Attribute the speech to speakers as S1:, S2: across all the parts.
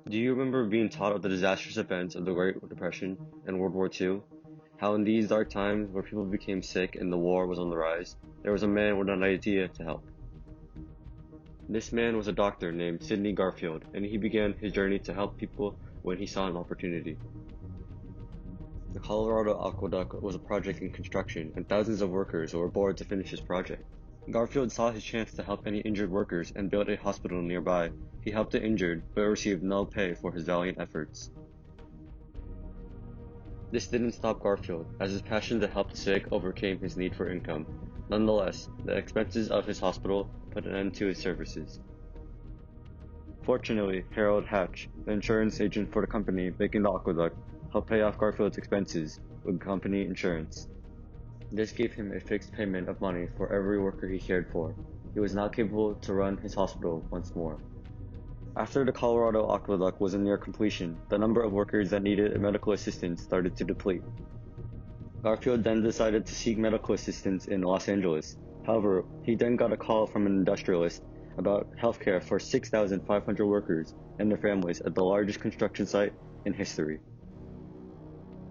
S1: Do you remember being taught of the disastrous events of the Great Depression and World War II? How in these dark times where people became sick and the war was on the rise, there was a man with an idea to help. This man was a doctor named Sidney Garfield, and he began his journey to help people when he saw an opportunity. The Colorado Aqueduct was a project in construction, and thousands of workers were bored to finish his project. Garfield saw his chance to help any injured workers and built a hospital nearby. He helped the injured, but received no pay for his valiant efforts. This didn't stop Garfield, as his passion to help the sick overcame his need for income. Nonetheless, the expenses of his hospital put an end to his services. Fortunately, Harold Hatch, the insurance agent for the company making the aqueduct, helped pay off Garfield's expenses with company insurance. This gave him a fixed payment of money for every worker he cared for. He was now capable to run his hospital once more. After the Colorado Aqueduct was near completion, the number of workers that needed medical assistance started to deplete. Garfield then decided to seek medical assistance in Los Angeles. However, he then got a call from an industrialist about healthcare for 6,500 workers and their families at the largest construction site in history.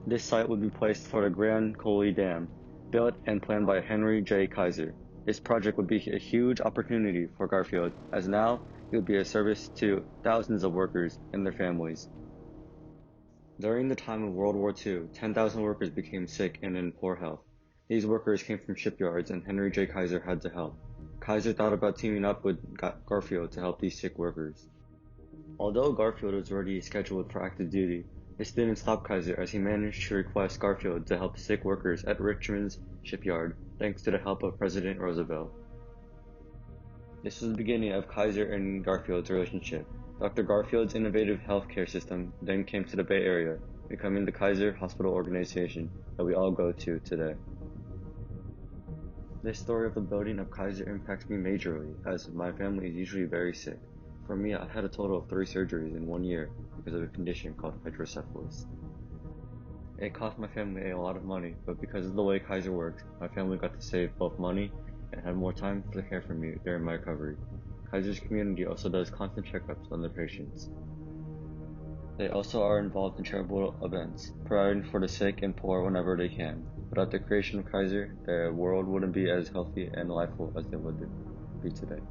S1: This site would be placed for the Grand Coulee Dam, built and planned by Henry J. Kaiser. This project would be a huge opportunity for Garfield, as now he would be a service to thousands of workers and their families. During the time of World War II, 10,000 workers became sick and in poor health. These workers came from shipyards and Henry J. Kaiser had to help. Kaiser thought about teaming up with Garfield to help these sick workers. Although Garfield was already scheduled for active duty, this didn't stop Kaiser as he managed to request Garfield to help sick workers at Richmond's shipyard thanks to the help of President Roosevelt. This was the beginning of Kaiser and Garfield's relationship. Dr. Garfield's innovative healthcare system then came to the Bay Area, becoming the Kaiser Hospital Organization that we all go to today. This story of the building of Kaiser impacts me majorly, as my family is usually very sick. For me, I had a total of 3 surgeries in 1 year because of a condition called hydrocephalus. It cost my family a lot of money, but because of the way Kaiser works, my family got to save both money and had more time to care for me during my recovery. Kaiser's community also does constant checkups on their patients. They also are involved in charitable events, providing for the sick and poor whenever they can. Without the creation of Kaiser, the world wouldn't be as healthy and delightful as it would be today.